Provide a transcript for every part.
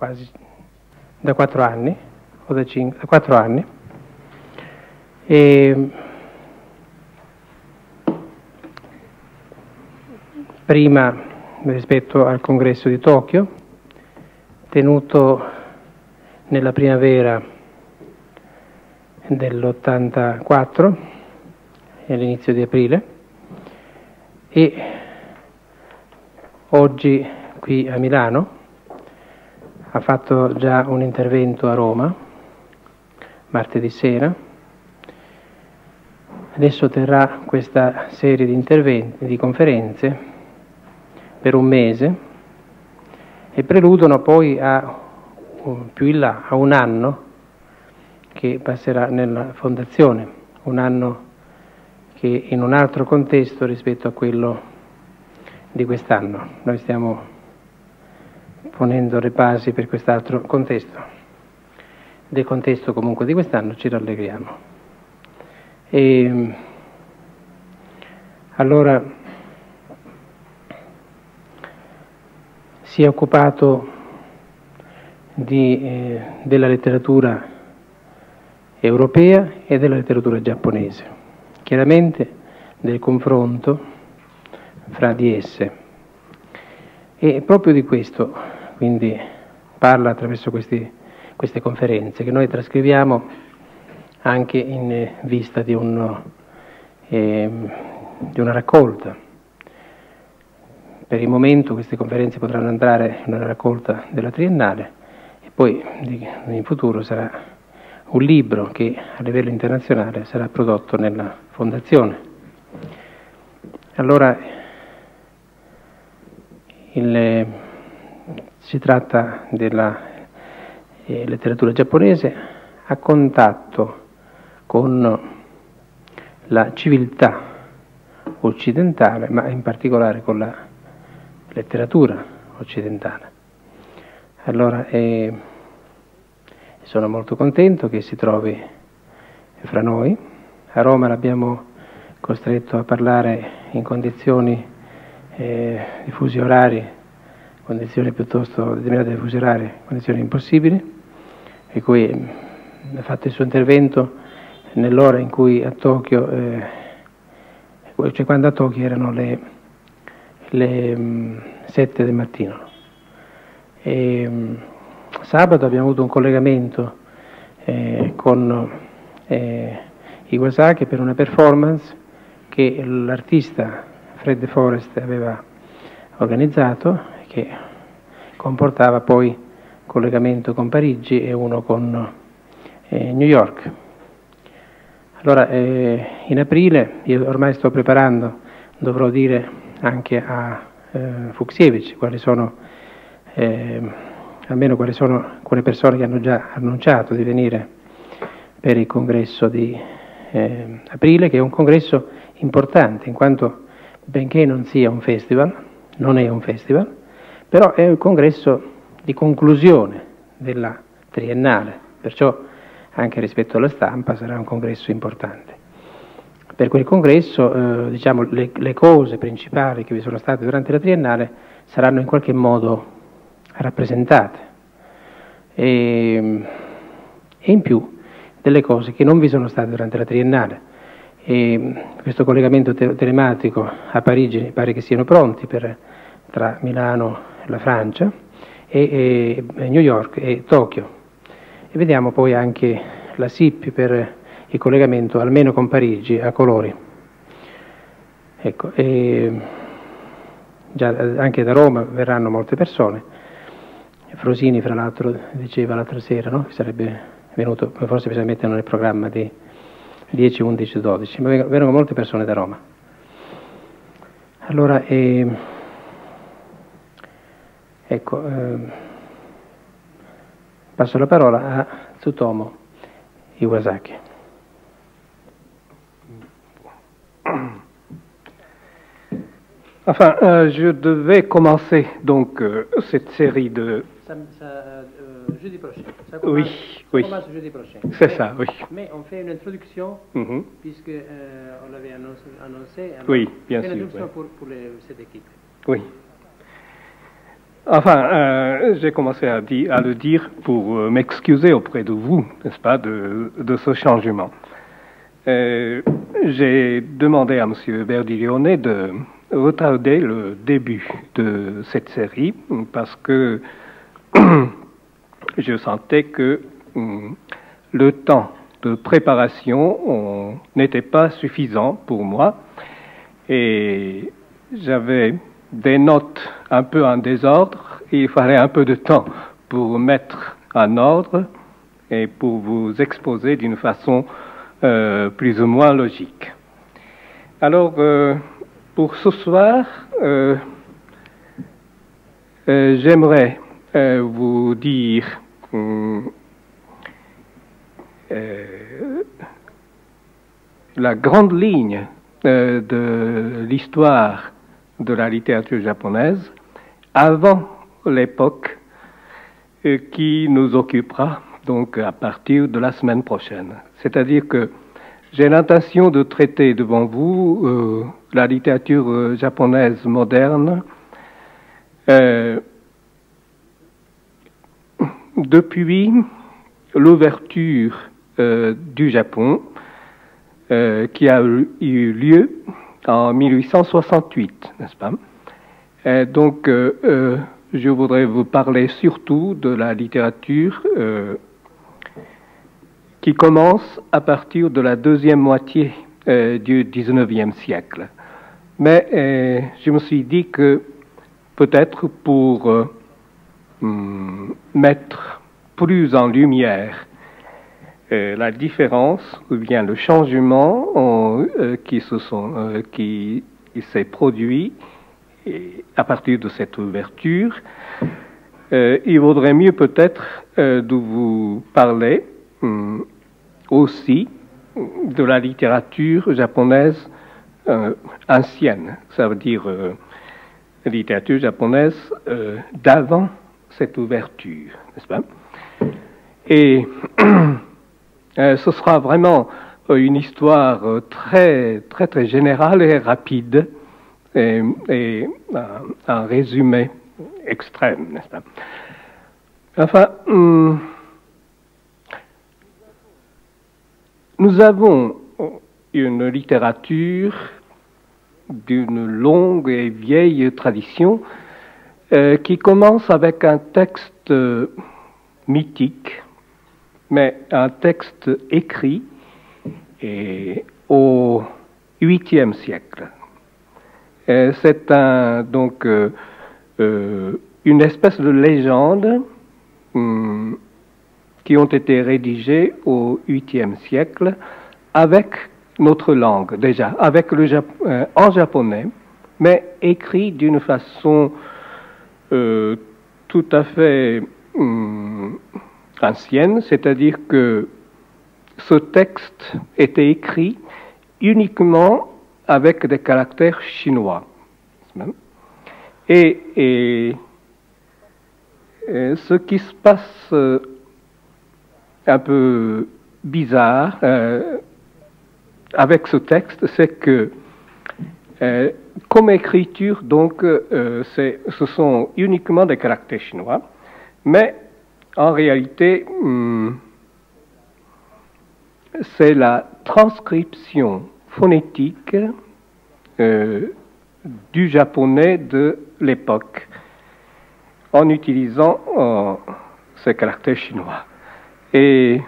quasi da 4 anni, o da 4 anni, e prima rispetto al congresso di Tokyo, tenuto nella primavera dell'84 e all'inizio di aprile, e oggi qui a Milano. Ha fatto già un intervento a Roma martedì sera, adesso terrà questa serie di interventi, di conferenze per un mese, e preludono poi a più in là a un anno che passerà nella fondazione, un anno che in un altro contesto rispetto a quello di quest'anno. Noi stiamo ponendo le basi per quest'altro contesto. Del contesto comunque di quest'anno ci rallegriamo. E allora si è occupato della letteratura europea e della letteratura giapponese, chiaramente del confronto fra di esse. E proprio di questo, quindi, parla attraverso queste conferenze, che noi trascriviamo anche in vista di una raccolta. Per il momento queste conferenze potranno andare in una raccolta della Triennale, e poi in futuro sarà un libro che a livello internazionale sarà prodotto nella Fondazione. Allora, si tratta della letteratura giapponese a contatto con la civiltà occidentale, ma in particolare con la letteratura occidentale. Allora sono molto contento che si trovi fra noi. A Roma l'abbiamo costretto a parlare in condizioni di fusi orari, condizioni piuttosto determinate di fusi orari, condizioni impossibili, e cui ha fatto il suo intervento nell'ora in cui a Tokyo, cioè quando a Tokyo erano le 7 del mattino. E sabato abbiamo avuto un collegamento con Iwasaki per una performance che l'artista Fred De Forest aveva organizzato, che comportava poi collegamento con Parigi e uno con New York. Allora, in aprile, io ormai sto preparando, dovrò dire anche a Fuksiewicz quali sono, almeno quali sono alcune persone che hanno già annunciato di venire per il congresso di aprile, che è un congresso importante, in quanto benché non sia un festival, non è un festival, però è un congresso di conclusione della triennale, perciò anche rispetto alla stampa sarà un congresso importante. Per quel congresso, diciamo, le cose principali che vi sono state durante la triennale saranno in qualche modo rappresentate, e in più delle cose che non vi sono state durante la triennale. E questo collegamento telematico a Parigi mi pare che siano pronti tra Milano e la Francia, e New York e Tokyo, e vediamo poi anche la SIP per il collegamento almeno con Parigi a colori. Ecco, già anche da Roma verranno molte persone. Frosini, fra l'altro, diceva l'altra sera, no? Che sarebbe venuto, forse bisogna metterlo nel programma di 10, 11, 12, ma vengono molte persone da Roma. Allora, ecco, passo la parola a Tsutomu Iwasaki. Enfin, je devais commencer donc cette série de... Jeudi prochain. Ça commence jeudi prochain. C'est ça, oui. Mais on fait une introduction, puisque on l'avait annoncé. Oui, bien sûr. Une introduction pour cette équipe. Oui. Enfin, j'ai commencé à le dire pour m'excuser auprès de vous, n'est-ce pas, de ce changement. J'ai demandé à M. Berdiglione de retarder le début de cette série parce que je sentais que le temps de préparation n'était pas suffisant pour moi et j'avais des notes un peu en désordre et il fallait un peu de temps pour mettre en ordre et pour vous exposer d'une façon plus ou moins logique. Alors, pour ce soir, j'aimerais vous dire la grande ligne de l'histoire de la littérature japonaise avant l'époque qui nous occupera donc à partir de la semaine prochaine. C'est-à-dire que j'ai l'intention de traiter devant vous la littérature japonaise moderne depuis l'ouverture du Japon qui a eu lieu en 1868, n'est-ce pas? Donc, je voudrais vous parler surtout de la littérature qui commence à partir de la deuxième moitié du XIXe siècle. Mais je me suis dit que peut-être pour mettre plus en lumière la différence ou bien le changement qui s'est produit à partir de cette ouverture, il vaudrait mieux peut-être de vous parler aussi de la littérature japonaise ancienne, ça veut dire la littérature japonaise d'avant cette ouverture, n'est-ce pas? Et ce sera vraiment une histoire très, très, très générale et rapide et un résumé extrême, n'est-ce pas? Enfin, nous avons une littérature d'une longue et vieille tradition qui commence avec un texte mythique, mais un texte écrit au 8e siècle. C'est donc une espèce de légende qui ont été rédigées au 8e siècle avec notre langue, déjà, avec en japonais, mais écrit d'une façon tout à fait ancienne, c'est-à-dire que ce texte était écrit uniquement avec des caractères chinois. Et ce qui se passe un peu bizarre avec ce texte, c'est que comme écriture, donc, ce sont uniquement des caractères chinois, mais en réalité, c'est la transcription phonétique du japonais de l'époque en utilisant ces caractères chinois. Et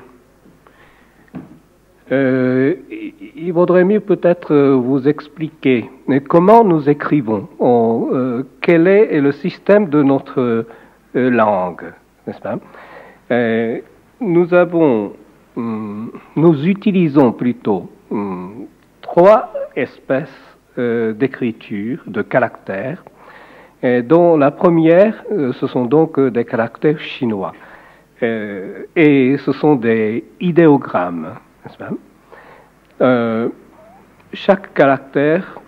il vaudrait mieux peut-être vous expliquer comment nous écrivons, quel est le système de notre langue, n'est-ce pas? Nous utilisons plutôt trois espèces d'écriture, de caractères, dont la première, ce sont donc des caractères chinois. Et ce sont des idéogrammes, n'est-ce pas? Chaque caractère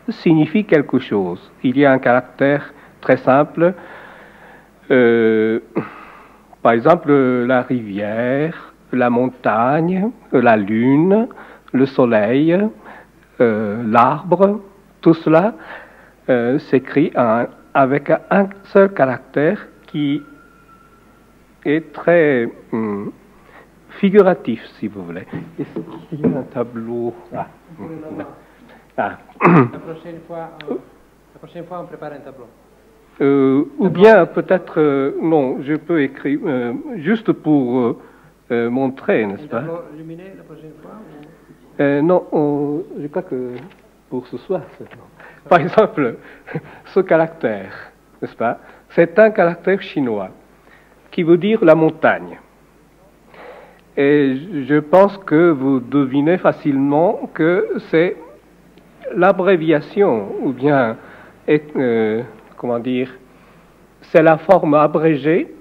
signifie quelque chose. Il y a un caractère très simple, par exemple la rivière, la montagne, la lune, le soleil, l'arbre, tout cela s'écrit en avec un seul caractère qui est très figuratif, si vous voulez. Est-ce qu'il y a un tableau? La prochaine fois, on prépare un tableau. Ou bien peut-être, non, je peux écrire, juste pour montrer, n'est-ce pas? Un tableau lumineux la prochaine fois non, je crois que pour ce soir seulement. Par exemple, ce caractère, n'est-ce pas? C'est un caractère chinois qui veut dire la montagne. Et je pense que vous devinez facilement que c'est l'abréviation, ou bien, comment dire, c'est la forme abrégée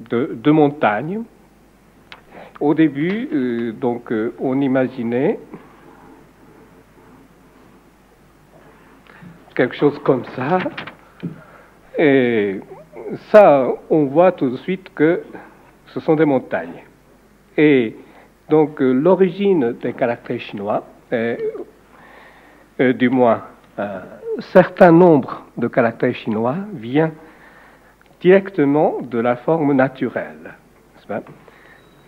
de montagne. Au début, on imaginait quelque chose comme ça, et ça, on voit tout de suite que ce sont des montagnes. Et donc, l'origine des caractères chinois, du moins, un certain nombre de caractères chinois vient directement de la forme naturelle, n'est-ce pas?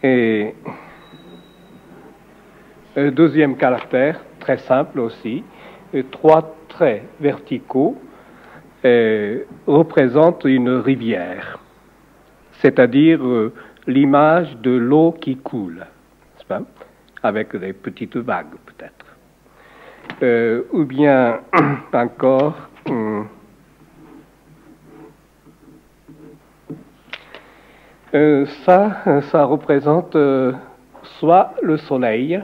Et deuxième caractère, très simple aussi, 3 traits verticaux représentent une rivière, c'est-à-dire l'image de l'eau qui coule, n'est-ce pas? Avec des petites vagues peut-être. Ou bien encore ça représente soit le soleil,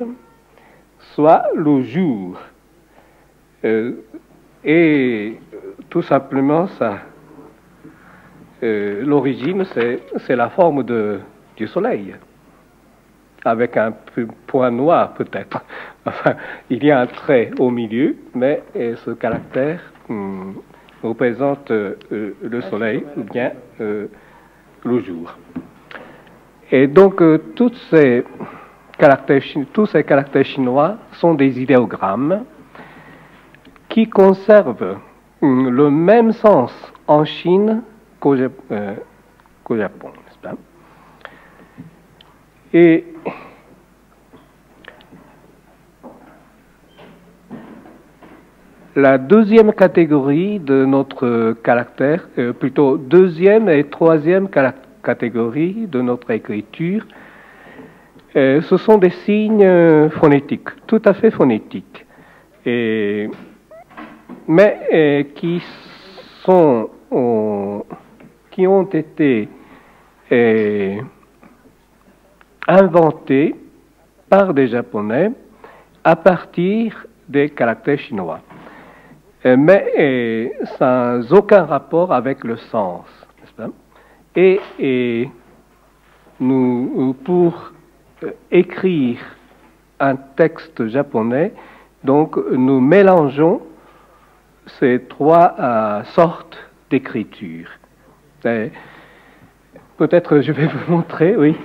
soit le jour. Et tout simplement, l'origine, c'est la forme du soleil, avec un point noir peut-être. Enfin, il y a un trait au milieu, mais ce caractère représente le soleil ou bien le jour. Et donc, tous ces caractères chinois sont des idéogrammes qui conservent le même sens en Chine qu'au Japon, n'est-ce pas? Et la deuxième catégorie de notre caractère, plutôt deuxième et troisième catégorie de notre écriture, ce sont des signes phonétiques, tout à fait phonétiques, mais qui ont été inventés par des Japonais à partir des caractères chinois, mais sans aucun rapport avec le sens, n'est-ce pas? Et nous, pour écrire un texte japonais, donc nous mélangeons ces 3 sortes d'écriture. Peut-être je vais vous montrer, oui.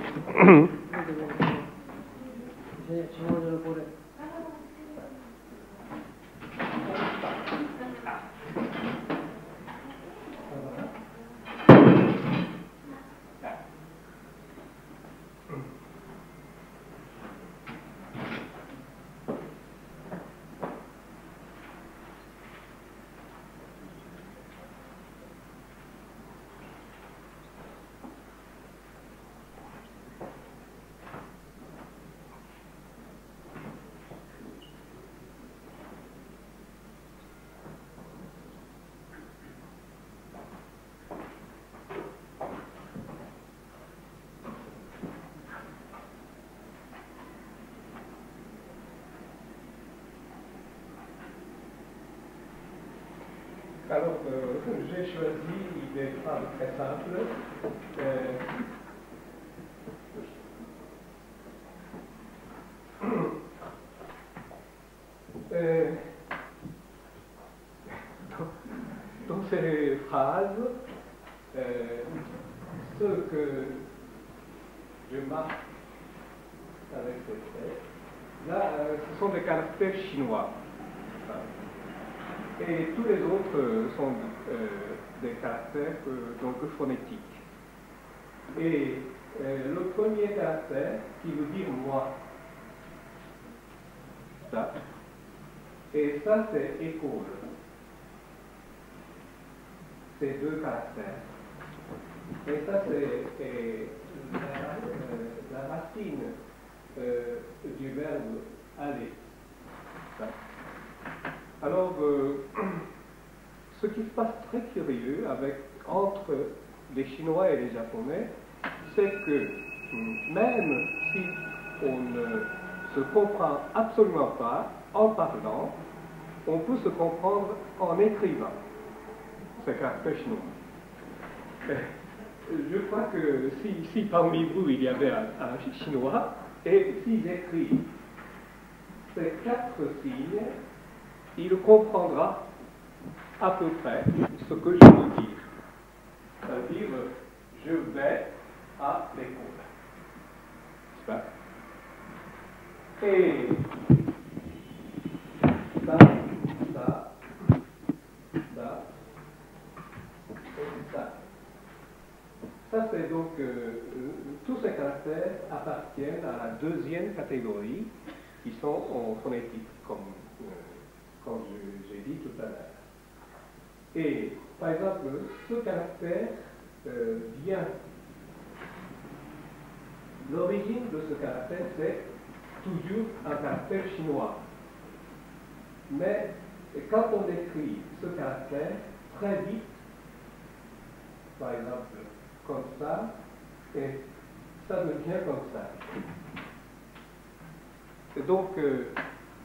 Alors, j'ai choisi des phrases très simples. Dans ces phrases, ce que je marque avec ces traits, là, ce sont des caractères chinois. Et tous les autres sont des caractères donc phonétiques. Et le premier caractère qui veut dire moi, ça, et ça c'est école. Ces deux caractères. Et ça c'est la racine du verbe aller. Ça. Alors, ce qui se passe très curieux entre les Chinois et les Japonais, c'est que même si on ne se comprend absolument pas en parlant, on peut se comprendre en écrivant ces caractères chinois. Je crois que si parmi vous il y avait un Chinois, et s'il écrit ces 4 signes, il comprendra à peu près ce que je veux dire. C'est-à-dire, je vais à l'école. N'est-ce pas? Et ça, et ça. Ça, c'est donc, tous ces caractères appartiennent à la deuxième catégorie, qui sont en phonétique, comme j'ai dit tout à l'heure. Et, par exemple, ce caractère vient, l'origine de ce caractère, c'est toujours un caractère chinois. Mais quand on écrit ce caractère très vite, par exemple, comme ça, et ça devient comme ça. Et donc,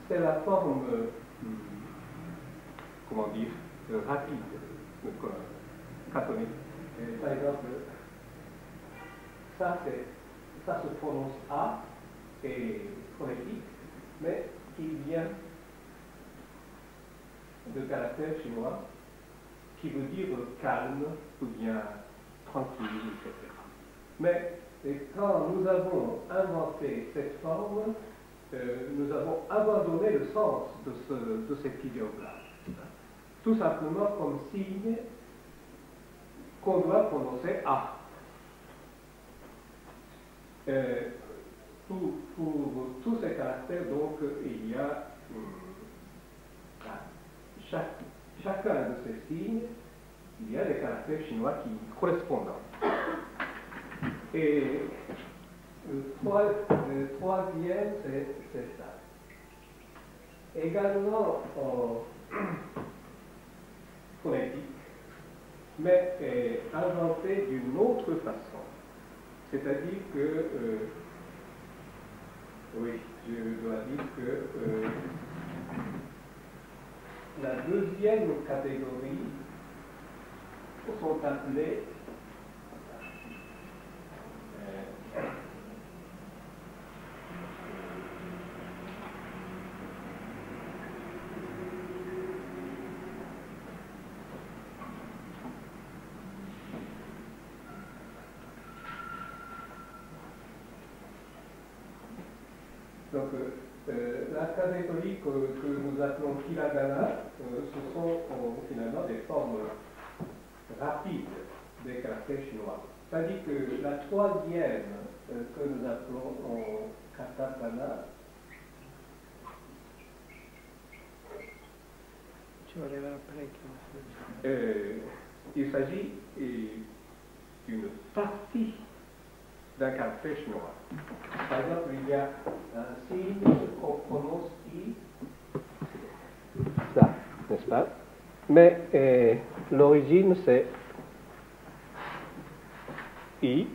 c'est la forme, comment dire, rapide, catholique. Par exemple, ça se prononce A et phonétique, mais il vient de caractère chinois qui veut dire calme ou bien tranquille, etc. Mais quand nous avons inventé cette forme, nous avons abandonné le sens de cet idiome-là. Tout simplement comme signe qu'on doit prononcer A. Pour tous ces caractères, donc, il y a chacun de ces signes, il y a des caractères chinois qui correspondent. Et le troisième, c'est ça. Également en phonétique, mais inventé d'une autre façon. C'est-à-dire que, oui, je dois dire que la deuxième catégorie sont appelées donc, la catégorie que nous appelons hiragana, ce sont finalement des formes rapides des caractères chinois. C'est-à-dire que la troisième que nous appelons en katakana, il s'agit d'une partie d'un caractère chinois. Par exemple, il y a un signe qu'on prononce I, ça, n'est-ce pas? Mais l'origine c'est I,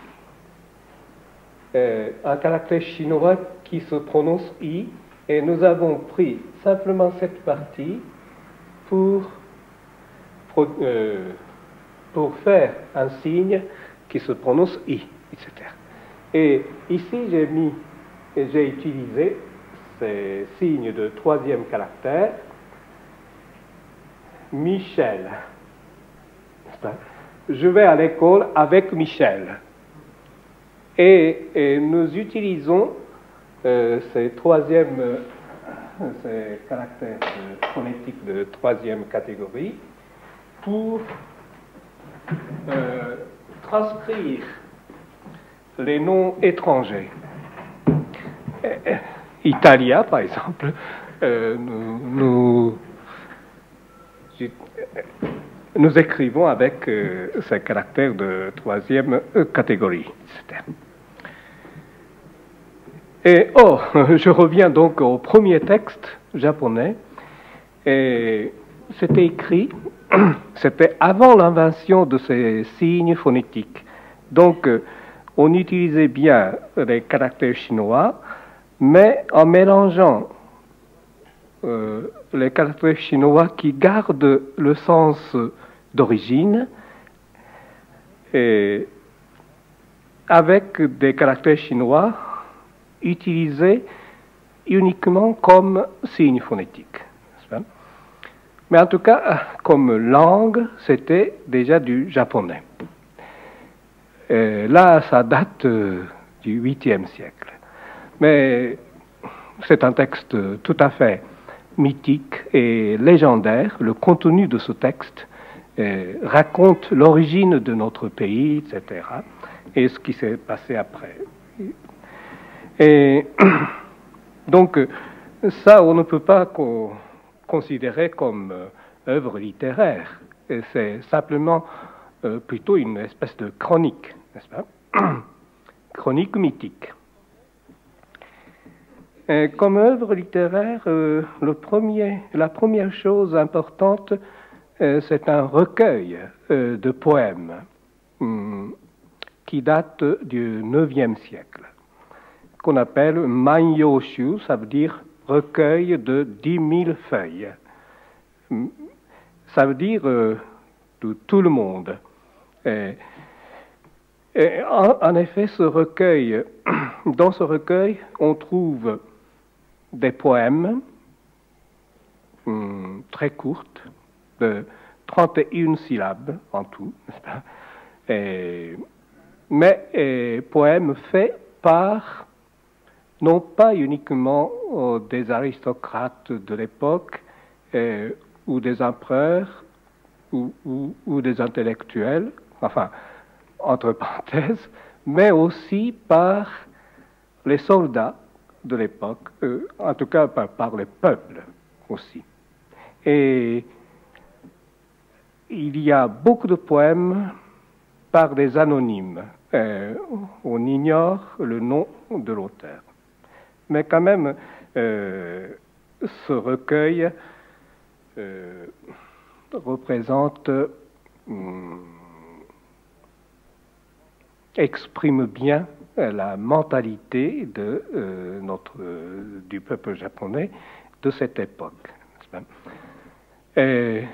un caractère chinois qui se prononce I, et nous avons pris simplement cette partie pour faire un signe qui se prononce I, etc. Et ici, j'ai utilisé ces signes de troisième caractère, Michel. Je vais à l'école avec Michel. Et nous utilisons ces troisième ces caractères phonétiques de troisième catégorie pour transcrire les noms étrangers. Italia, par exemple, nous écrivons avec ces caractères de troisième catégorie. Et je reviens donc au premier texte japonais. Et c'était écrit, c'était avant l'invention de ces signes phonétiques. Donc, on utilisait bien les caractères chinois, mais en mélangeant les caractères chinois qui gardent le sens d'origine et avec des caractères chinois utilisés uniquement comme signes phonétiques. Mais en tout cas, comme langue, c'était déjà du japonais. Et là, ça date du 8e siècle. Mais c'est un texte tout à fait mythique et légendaire. Le contenu de ce texte raconte l'origine de notre pays, etc., et ce qui s'est passé après. Et donc, ça, on ne peut pas considérer comme œuvre littéraire. C'est simplement plutôt une espèce de chronique, n'est-ce pas? Chronique mythique. Et comme œuvre littéraire, la première chose importante, c'est un recueil de poèmes qui date du 9e siècle, qu'on appelle Manyoshu, ça veut dire recueil de 10 000 feuilles. Ça veut dire de tout le monde. Et en effet, dans ce recueil, on trouve des poèmes très courtes, de 31 syllabes en tout, n'est-ce pas? Mais poèmes faits par, non pas uniquement des aristocrates de l'époque, ou des empereurs, ou des intellectuels, enfin, entre parenthèses, mais aussi par les soldats de l'époque, en tout cas par les peuples aussi. Et il y a beaucoup de poèmes par des anonymes. On ignore le nom de l'auteur. Mais quand même, ce recueil exprime bien la mentalité du peuple japonais de cette époque. Et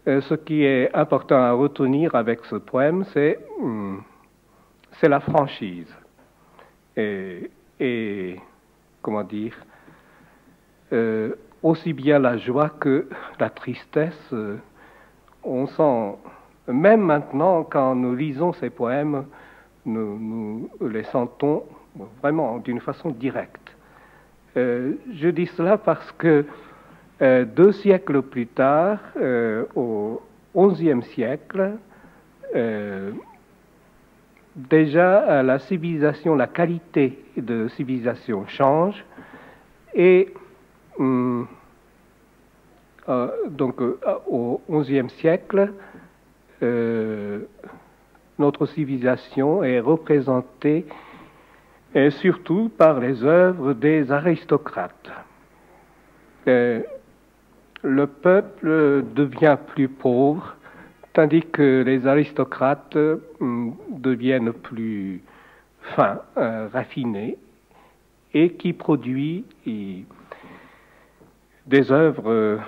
ce qui est important à retenir avec ce poème, c'est la franchise. Et comment dire, aussi bien la joie que la tristesse, on sent, même maintenant, quand nous lisons ces poèmes, nous les sentons vraiment d'une façon directe. Je dis cela parce que 2 siècles plus tard, au XIe siècle, déjà la civilisation, la qualité de civilisation change et donc au XIe siècle, notre civilisation est représentée surtout par les œuvres des aristocrates. Le peuple devient plus pauvre, tandis que les aristocrates deviennent plus fins, raffinés, et qui produisent des œuvres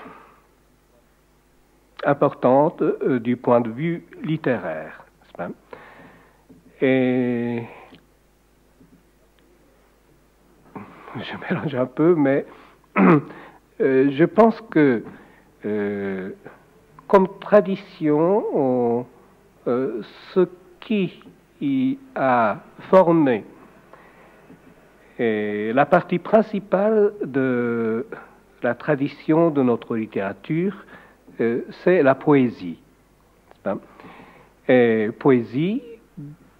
importantes du point de vue littéraire. Et je mélange un peu, mais je pense que comme tradition, ce qui a formé Et la partie principale de la tradition de notre littérature, c'est la poésie. Et poésie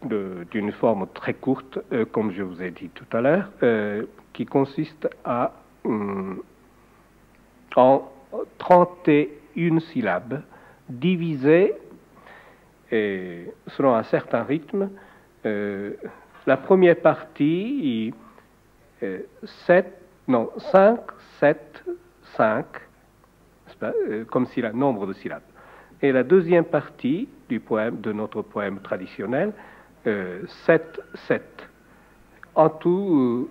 d'une forme très courte, comme je vous ai dit tout à l'heure, qui consiste en 31 syllabes divisées selon un certain rythme. La première partie, 5, 7, 5, comme si le nombre de syllabes. Et la deuxième partie du poème, de notre poème traditionnel, 7, 7. En tout,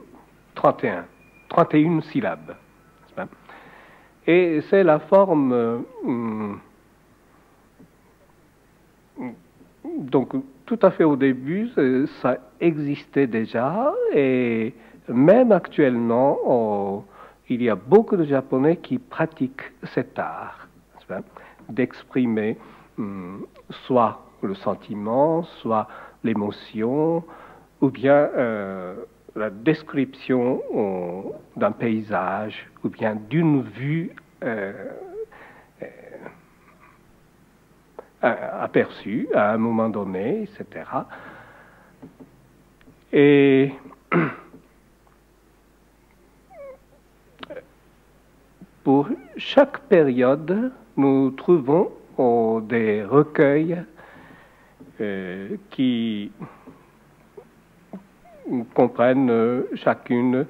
31 syllabes. Et c'est la forme... donc, tout à fait au début, ça existait déjà, et même actuellement, il y a beaucoup de Japonais qui pratiquent cet art, d'exprimer soit le sentiment, soit l'émotion, ou bien la description d'un paysage, ou bien d'une vue aperçue à un moment donné, etc. Et pour chaque période, nous trouvons des recueils qui comprennent chacune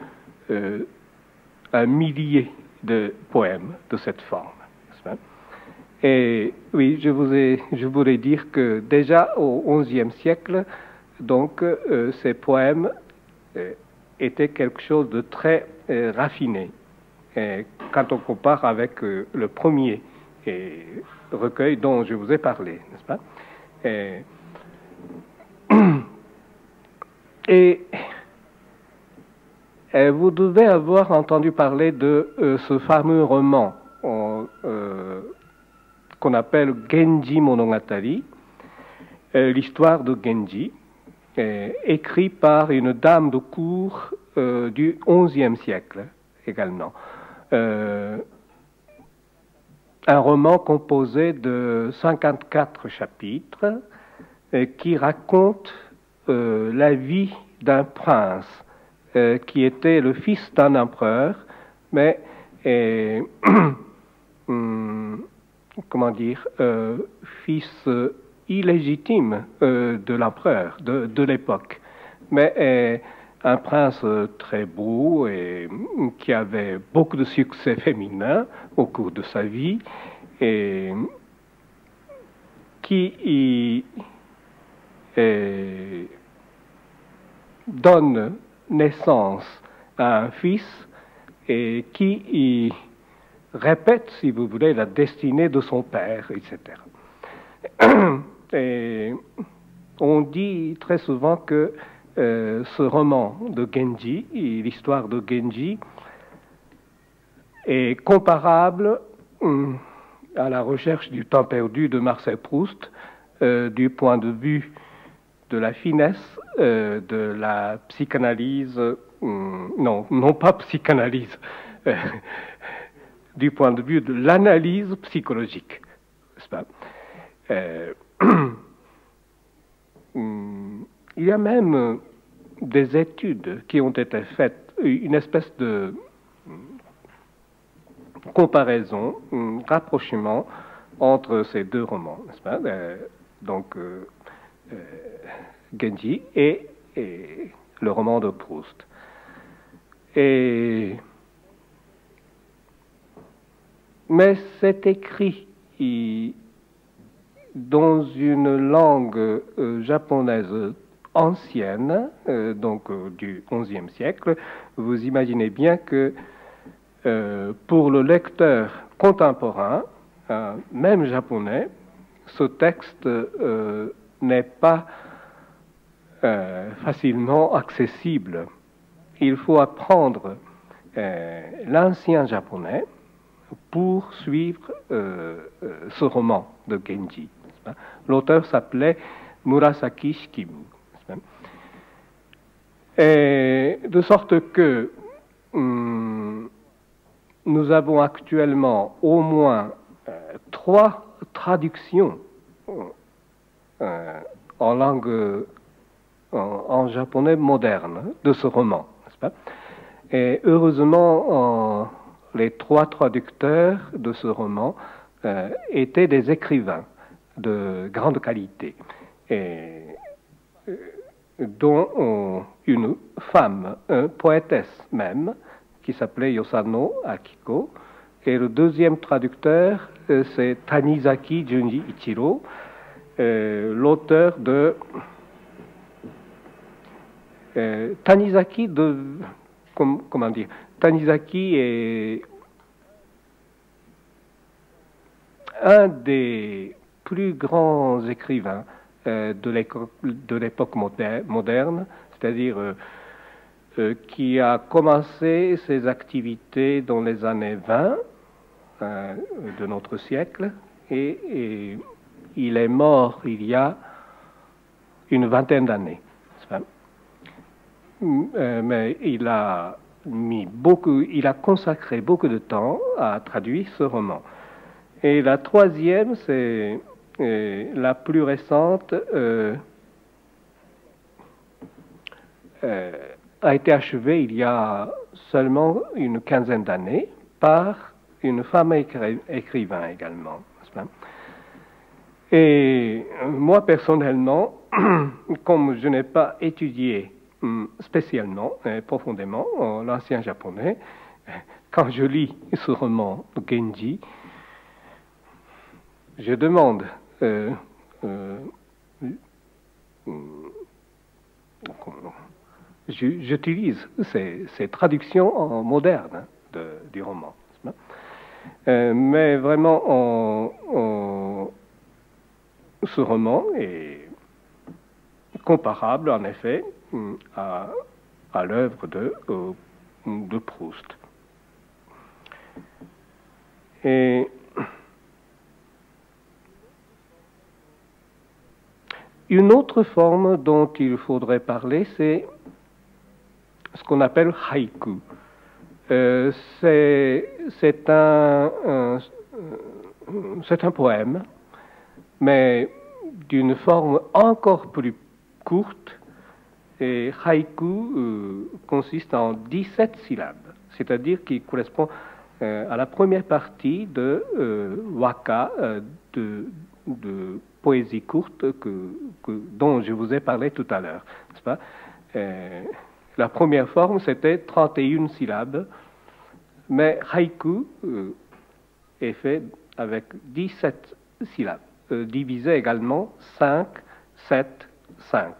un millier de poèmes de cette forme. Et oui, je voulais dire que déjà au XIe siècle, donc, ces poèmes étaient quelque chose de très raffiné. Quand on compare avec le premier recueil dont je vous ai parlé, n'est-ce pas? Et vous devez avoir entendu parler de ce fameux roman qu'on appelle Genji Monogatari, l'histoire de Genji, écrit par une dame de cour du XIe siècle également. Un roman composé de 54 chapitres qui raconte la vie d'un prince qui était le fils d'un empereur, mais comment dire, fils illégitime de l'empereur de l'époque, mais un prince très beau et qui avait beaucoup de succès féminin au cours de sa vie et qui donne naissance à un fils et qui répète, si vous voulez, la destinée de son père, etc. Et on dit très souvent que ce roman de Genji, l'histoire de Genji, est comparable à la recherche du temps perdu de Marcel Proust du point de vue de la finesse de la psychanalyse, non pas psychanalyse, du point de vue de l'analyse psychologique, n'est-ce pas? Il y a même des études qui ont été faites, une espèce de comparaison, rapprochement entre ces deux romans, n'est-ce pas? Donc, Genji et le roman de Proust. Mais c'est écrit dans une langue japonaise ancienne, donc du XIe siècle. Vous imaginez bien que pour le lecteur contemporain, même japonais, ce texte n'est pas facilement accessible. Il faut apprendre l'ancien japonais pour suivre ce roman de Genji. L'auteur s'appelait Murasaki Shikibu. Et de sorte que nous avons actuellement au moins 3 traductions en langue, en japonais moderne de ce roman, n'est-ce pas? Et heureusement, les 3 traducteurs de ce roman étaient des écrivains de grande qualité, et dont une femme, poétesse même, qui s'appelait Yosano Akiko. Et le deuxième traducteur, c'est Tanizaki Junji Ichiro, l'auteur de Tanizaki comment dire, Tanizaki est un des plus grands écrivains de l'époque moderne, c'est-à-dire qui a commencé ses activités dans les années 20 de notre siècle, et il est mort il y a une vingtaine d'années. Mais il a consacré beaucoup de temps à traduire ce roman. Et la troisième, c'est la plus récente, a été achevée il y a seulement une quinzaine d'années par une femme écrivain également. Et moi, personnellement, comme je n'ai pas étudié spécialement, profondément, l'ancien japonais, quand je lis ce roman Genji, je demande, j'utilise ces traductions en moderne du roman. Mais vraiment, ce roman est comparable, en effet, à l'œuvre de Proust. Et une autre forme dont il faudrait parler, c'est ce qu'on appelle haïku. C'est un poème, mais d'une forme encore plus courte. Et haïku consiste en 17 syllabes, c'est-à-dire qui correspond à la première partie de waka, de poésie courte dont je vous ai parlé tout à l'heure, n'est-ce pas? La première forme, c'était 31 syllabes, mais haïku est fait avec 17 syllabes, divisé également 5, 7, 5.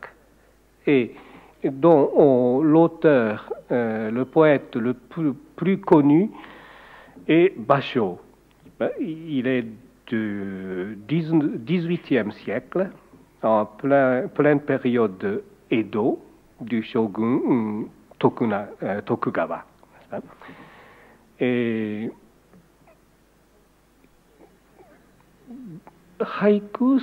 Et dont l'auteur, le poète le plus connu est Basho. Il est du XVIIIe siècle, en pleine période Edo, du shogun Tokugawa. Et haïku,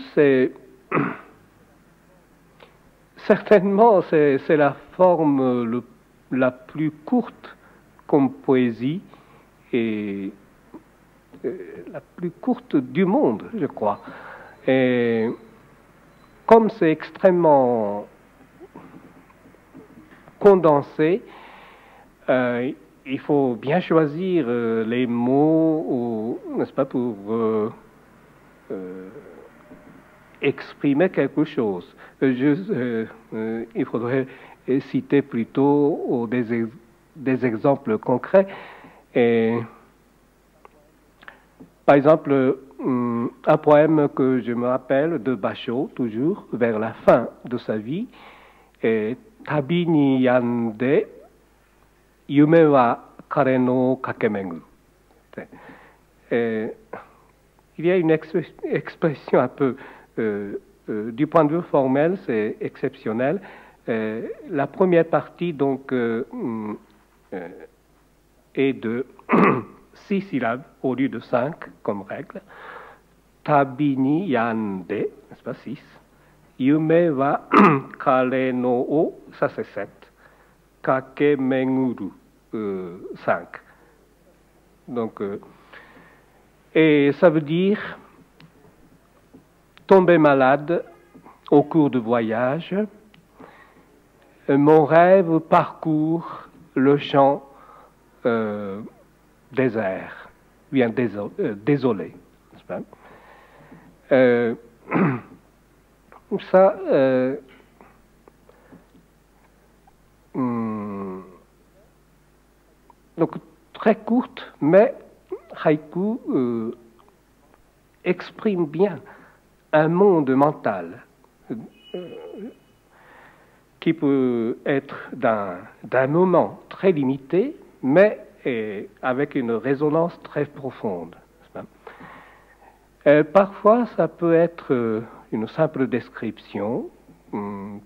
certainement, c'est la forme la plus courte comme poésie et la plus courte du monde, je crois. Et comme c'est extrêmement condensé, il faut bien choisir les mots, n'est-ce pas, pour exprimer quelque chose. Il faudrait citer plutôt des exemples concrets. Et, par exemple, un poème que je me rappelle de Basho, toujours, vers la fin de sa vie, est Tabi ni yande, yume wa kare no kakemegu. Il y a une expression un peu, du point de vue formel, c'est exceptionnel. La première partie, donc, est de 6 syllabes au lieu de 5, comme règle. Tabi ni yande, n'est-ce pas, 6. Yume wa kare no o, ça c'est 7. Kakemenguru 5. Donc, et ça veut dire tomber malade au cours de voyage. Mon rêve parcourt le champ désert, bien désolé. N'est-ce pas? Ça, donc très courte, mais haïku exprime bien un monde mental qui peut être d'un moment très limité, mais avec une résonance très profonde. Parfois, ça peut être une simple description,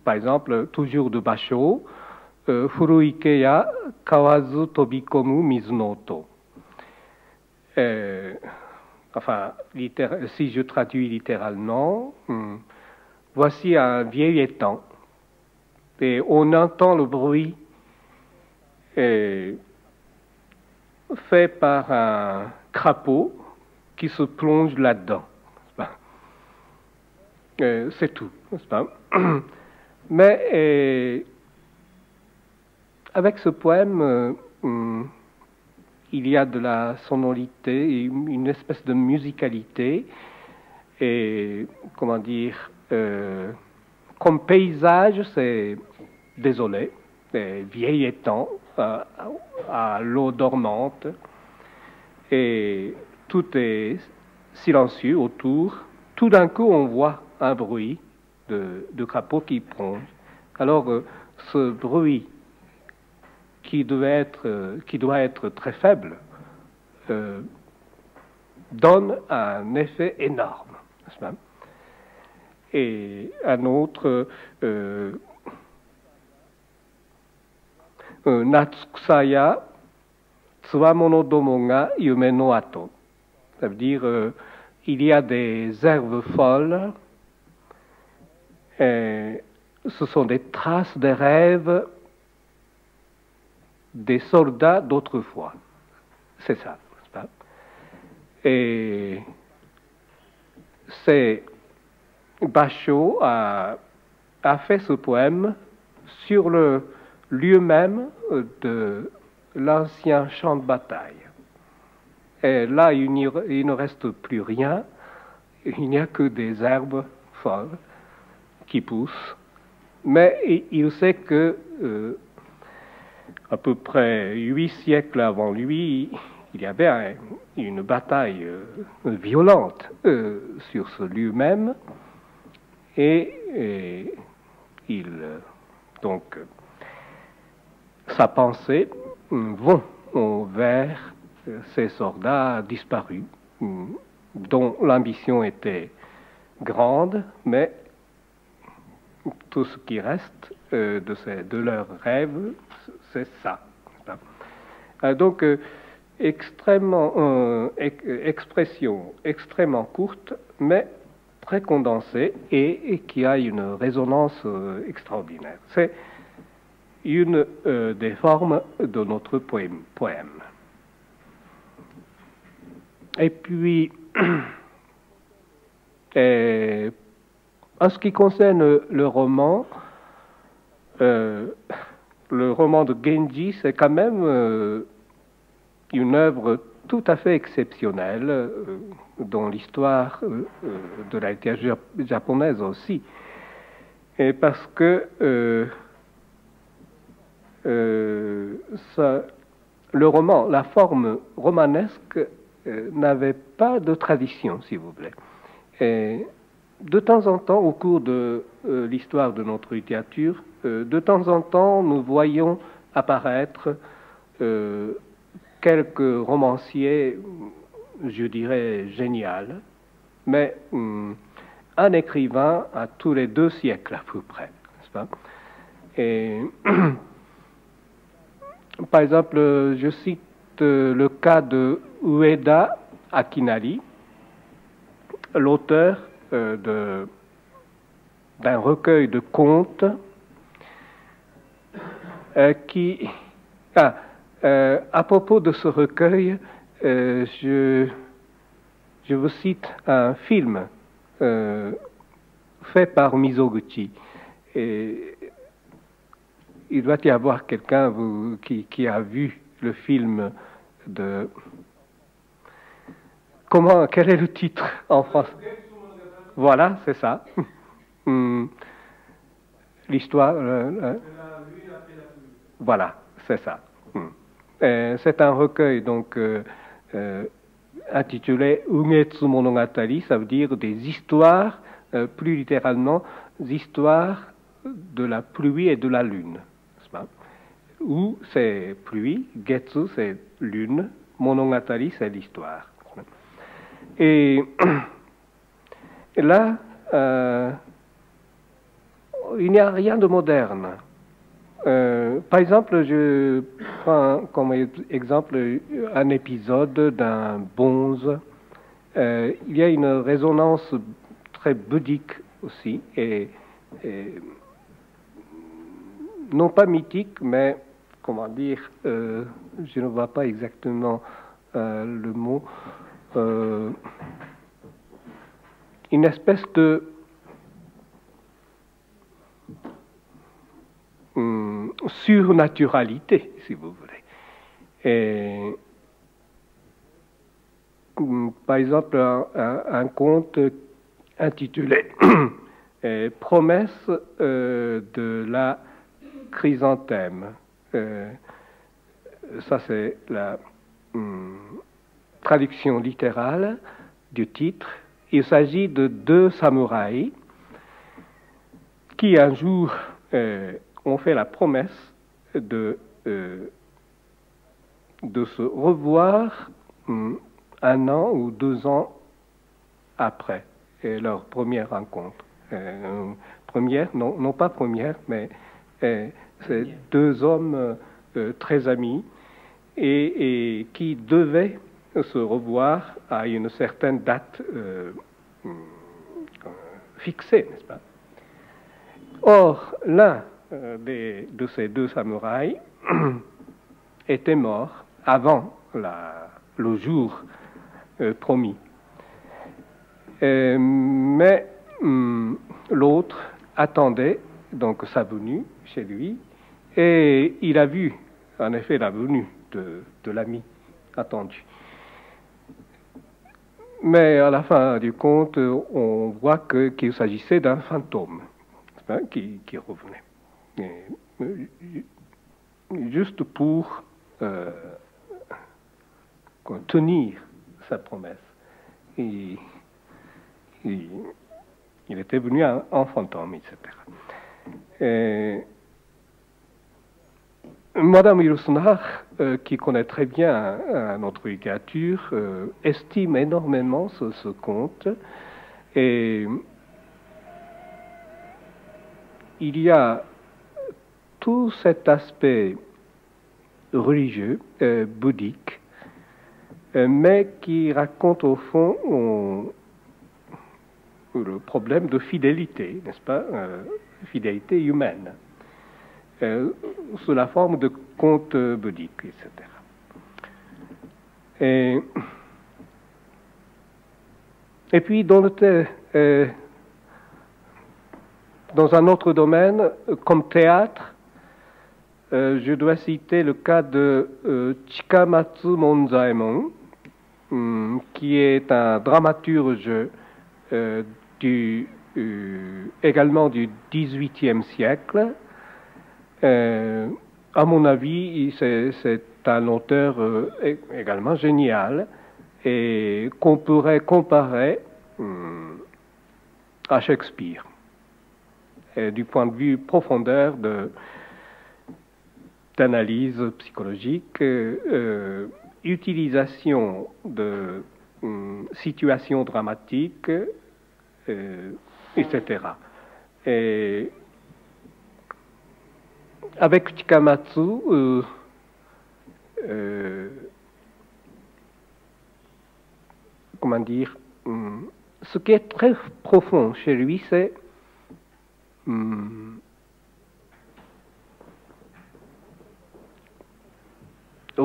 par exemple, toujours de Basho, Furuike ya kawazu tobikomu mizu no oto. Enfin, si je traduis littéralement, voici un vieil étang, et on entend le bruit fait par un crapaud qui se plonge là-dedans. C'est tout, n'est-ce pas? Mais avec ce poème, il y a de la sonorité, une espèce de musicalité, et comment dire, comme paysage, c'est désolé, vieil étang, à l'eau dormante, et tout est silencieux autour. Tout d'un coup, on voit un bruit de crapaud qui plonge. Alors, ce bruit qui doit être très faible donne un effet énorme, n'est-ce pas? Et un autre, Natsukusaya Tsuwamono domo ga yume no ato. Ça veut dire il y a des herbes folles, ce sont des traces des rêves des soldats d'autrefois. C'est ça, n'est-ce pas? Et c'est Basho a fait ce poème sur le lieu même de l'ancien champ de bataille. Et là, il ne reste plus rien, il n'y a que des herbes folles qui poussent, mais il sait que à peu près 8 siècles avant lui, il y avait une bataille violente sur ce lieu même, et donc sa pensée vont vers ces soldats disparus, dont l'ambition était grande, mais tout ce qui reste de leurs rêves, c'est ça. Donc, expression extrêmement courte, mais très condensée et qui a une résonance extraordinaire. C'est une des formes de notre poème. Et puis, en ce qui concerne le roman de Genji, c'est quand même une œuvre tout à fait exceptionnelle dans l'histoire de la littérature japonaise aussi. Et parce que le roman, la forme romanesque, n'avait pas de tradition, si vous voulez. Et de temps en temps, au cours de l'histoire de notre littérature, de temps en temps, nous voyons apparaître quelques romanciers, je dirais, géniaux, mais un écrivain à tous les 2 siècles à peu près, n'est-ce pas? Et par exemple, je cite le cas de Ueda Akinari, l'auteur d'un recueil de contes À propos de ce recueil, je vous cite un film fait par Mizoguchi. Et il doit y avoir quelqu'un qui a vu le film de... Quel est le titre en français? Voilà, c'est ça. L'histoire... Voilà, c'est ça. C'est un recueil donc intitulé Ugetsu Monogatari, ça veut dire des histoires, plus littéralement, histoires de la pluie et de la lune. Ou c'est pluie, Getsu c'est lune, Monogatari c'est l'histoire. Et là, il n'y a rien de moderne. Par exemple, je prends comme exemple un épisode d'un bonze. Il y a une résonance très bouddhique aussi, et non pas mythique, mais comment dire, je ne vois pas exactement le mot, une espèce de surnaturalité, si vous voulez. Et, par exemple, un conte intitulé Promesse de la chrysanthème. Ça, c'est la traduction littérale du titre. Il s'agit de deux samouraïs qui, un jour, ont fait la promesse de se revoir 1 an ou 2 ans après leur première rencontre. Première, non pas première, mais c'est deux hommes très amis et qui devaient se revoir à une certaine date fixée, n'est-ce pas? Or, l'un de ces deux samouraïs était mort avant le jour promis. Mais l'autre attendait donc sa venue chez lui et il a vu en effet la venue de l'ami attendu. Mais à la fin du compte, on voit qu'il s'agissait d'un fantôme qui revenait. Juste pour tenir sa promesse. Il était venu en fantôme, etc. Madame Yourcenar, qui connaît très bien notre littérature, estime énormément ce conte. Et il y a tout cet aspect religieux, bouddhique, mais qui raconte au fond le problème de fidélité, n'est-ce pas, fidélité humaine, sous la forme de contes bouddhiques, etc. Et puis dans un autre domaine, comme théâtre, je dois citer le cas de Chikamatsu Monzaemon, qui est un dramaturge également du XVIIIe siècle. À mon avis, c'est un auteur également génial et qu'on pourrait comparer à Shakespeare. Et du point de vue profondeur d'analyse psychologique, utilisation de situations dramatiques, etc. Et avec Chikamatsu, comment dire, ce qui est très profond chez lui, c'est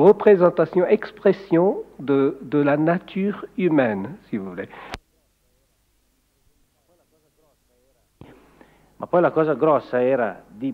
représentation, expression de la nature humaine, si vous voulez. Ma poi la cosa grossa era di